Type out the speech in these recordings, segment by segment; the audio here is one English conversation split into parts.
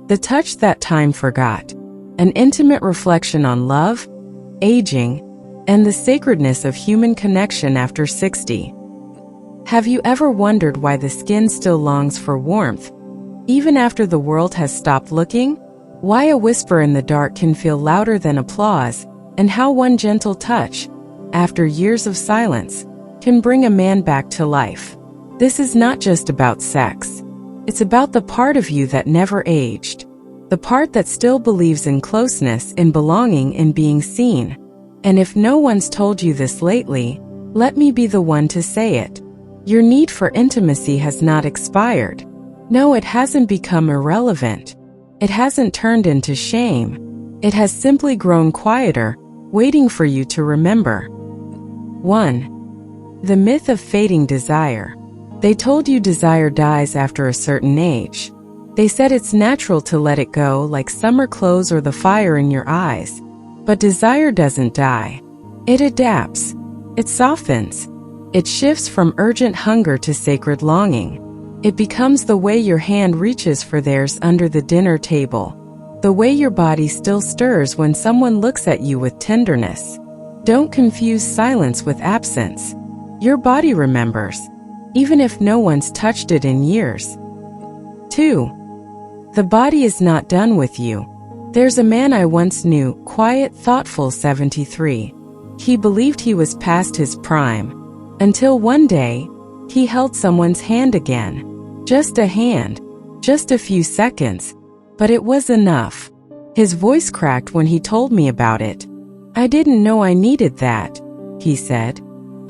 The touch that time forgot. An intimate reflection on love, aging, and the sacredness of human connection after 60. Have you ever wondered why the skin still longs for warmth, even after the world has stopped looking? Why a whisper in the dark can feel louder than applause, and how one gentle touch, after years of silence, can bring a man back to life? This is not just about sex. It's about the part of you that never aged. The part that still believes in closeness, in belonging, in being seen. And if no one's told you this lately, let me be the one to say it. Your need for intimacy has not expired. No, it hasn't become irrelevant. It hasn't turned into shame. It has simply grown quieter, waiting for you to remember. 1. The myth of fading desire. They told you desire dies after a certain age. They said it's natural to let it go, like summer clothes or the fire in your eyes. But desire doesn't die. It adapts. It softens. It shifts from urgent hunger to sacred longing. It becomes the way your hand reaches for theirs under the dinner table. The way your body still stirs when someone looks at you with tenderness. Don't confuse silence with absence. Your body remembers, even if no one's touched it in years. 2. The body is not done with you. There's a man I once knew, quiet, thoughtful, 73. He believed he was past his prime. Until one day, he held someone's hand again. Just a hand. Just a few seconds. But it was enough. His voice cracked when he told me about it. I didn't know I needed that, he said.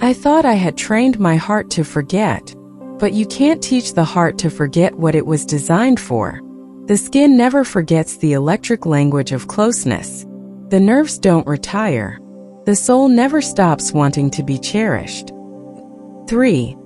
I thought I had trained my heart to forget. But you can't teach the heart to forget what it was designed for. The skin never forgets the electric language of closeness. The nerves don't retire. The soul never stops wanting to be cherished. 3.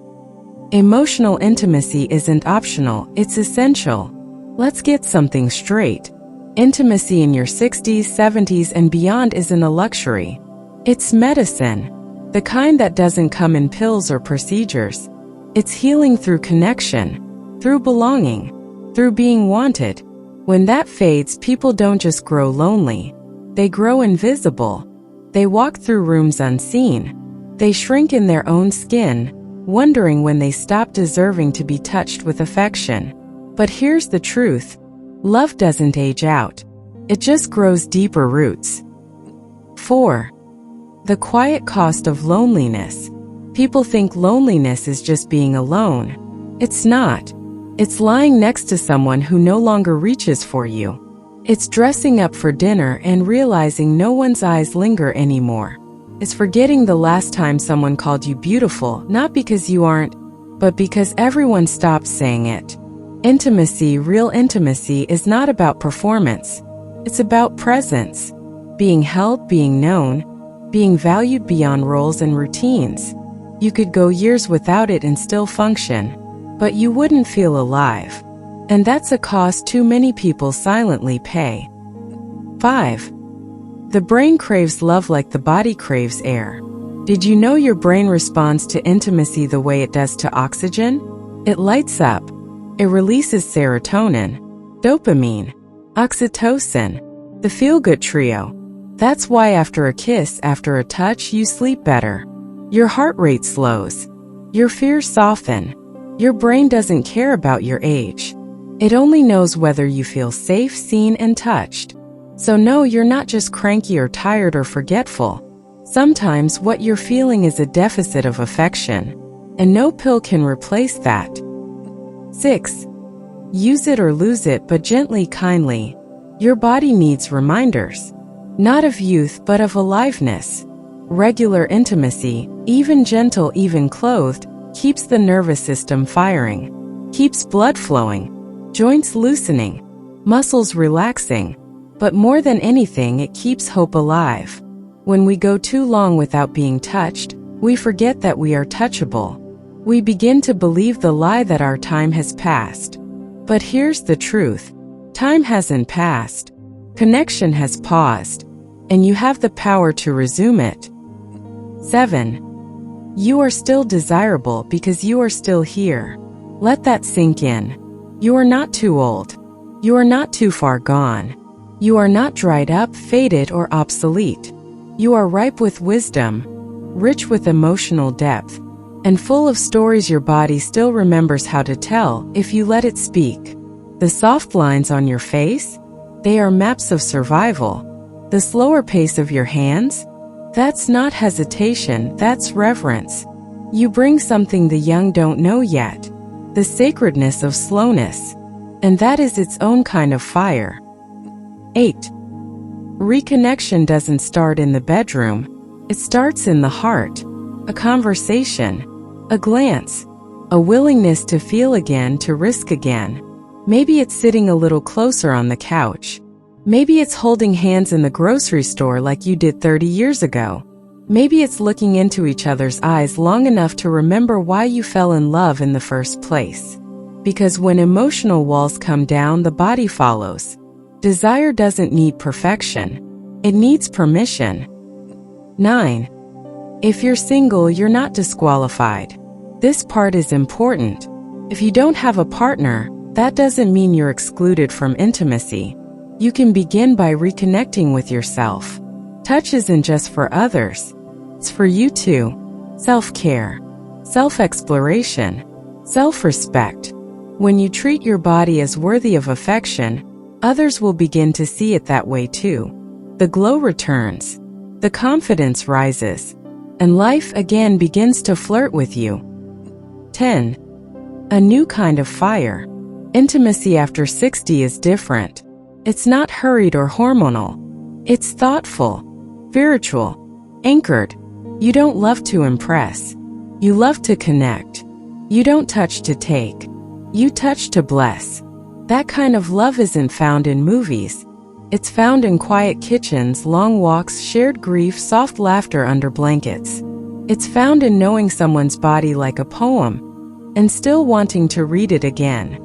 Emotional intimacy isn't optional, it's essential. Let's get something straight. Intimacy in your 60s, 70s, and beyond isn't a luxury. It's medicine. The kind that doesn't come in pills or procedures. It's healing through connection, through belonging, through being wanted. When that fades, people don't just grow lonely. They grow invisible. They walk through rooms unseen. They shrink in their own skin, wondering when they stop deserving to be touched with affection. But here's the truth. Love doesn't age out. It just grows deeper roots. 4. The quiet cost of loneliness. People think loneliness is just being alone. It's not. It's lying next to someone who no longer reaches for you. It's dressing up for dinner and realizing no one's eyes linger anymore. It's forgetting the last time someone called you beautiful, not because you aren't, but because everyone stopped saying it. Intimacy, real intimacy, is not about performance. It's about presence. Being held, being known, being valued beyond roles and routines. You could go years without it and still function, but you wouldn't feel alive. And that's a cost too many people silently pay. 5. The brain craves love like the body craves air. Did you know your brain responds to intimacy the way it does to oxygen? It lights up. It releases serotonin, dopamine, oxytocin, the feel-good trio. That's why after a kiss, after a touch, you sleep better. Your heart rate slows. Your fears soften. Your brain doesn't care about your age. It only knows whether you feel safe, seen, and touched. So no, you're not just cranky or tired or forgetful. Sometimes what you're feeling is a deficit of affection, and no pill can replace that. 6. Use it or lose it, but gently, kindly. Your body needs reminders. Not of youth, but of aliveness. Regular intimacy, even gentle, even clothed, keeps the nervous system firing, keeps blood flowing, joints loosening, muscles relaxing. But more than anything, it keeps hope alive. When we go too long without being touched, we forget that we are touchable. We begin to believe the lie that our time has passed. But here's the truth. Time hasn't passed. Connection has paused. And you have the power to resume it. 7. You are still desirable because you are still here. Let that sink in. You are not too old. You are not too far gone. You are not dried up, faded, or obsolete. You are ripe with wisdom, rich with emotional depth, and full of stories your body still remembers how to tell if you let it speak. The soft lines on your face? They are maps of survival. The slower pace of your hands? That's not hesitation, that's reverence. You bring something the young don't know yet, the sacredness of slowness, and that is its own kind of fire. 8. Reconnection doesn't start in the bedroom. It starts in the heart. A conversation, a glance, a willingness to feel again, to risk again. Maybe it's sitting a little closer on the couch. Maybe it's holding hands in the grocery store like you did 30 years ago. Maybe it's looking into each other's eyes long enough to remember why you fell in love in the first place. Because when emotional walls come down, the body follows. Desire doesn't need perfection. It needs permission. 9. If you're single, you're not disqualified. This part is important. If you don't have a partner, that doesn't mean you're excluded from intimacy. You can begin by reconnecting with yourself. Touch isn't just for others. It's for you too. Self-care, self-exploration, self-respect. When you treat your body as worthy of affection, others will begin to see it that way too. The glow returns, the confidence rises, and life again begins to flirt with you. 10. A new kind of fire. Intimacy after 60 is different. It's not hurried or hormonal. It's thoughtful, spiritual, anchored. You don't love to impress. You love to connect. You don't touch to take. You touch to bless. That kind of love isn't found in movies. It's found in quiet kitchens, long walks, shared grief, soft laughter under blankets. It's found in knowing someone's body like a poem and still wanting to read it again.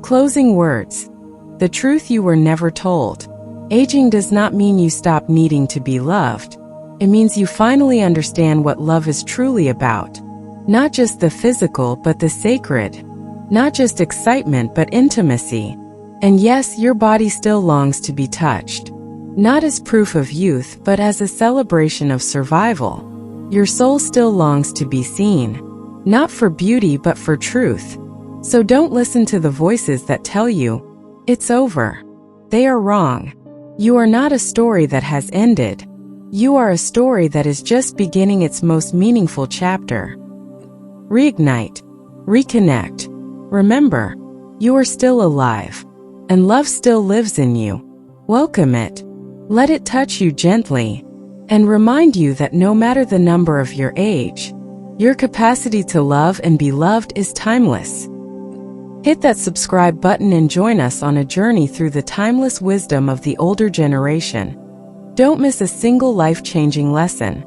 Closing words. The truth you were never told. Aging does not mean you stop needing to be loved. It means you finally understand what love is truly about. Not just the physical, but the sacred. Not just excitement, but intimacy. And yes, your body still longs to be touched. Not as proof of youth, but as a celebration of survival. Your soul still longs to be seen. Not for beauty, but for truth. So don't listen to the voices that tell you, it's over. They are wrong. You are not a story that has ended. You are a story that is just beginning its most meaningful chapter. Reignite. Reconnect. Remember, you are still alive. And love still lives in you. Welcome it. Let it touch you gently. And remind you that no matter the number of your age, your capacity to love and be loved is timeless. Hit that subscribe button and join us on a journey through the timeless wisdom of the older generation. Don't miss a single life-changing lesson.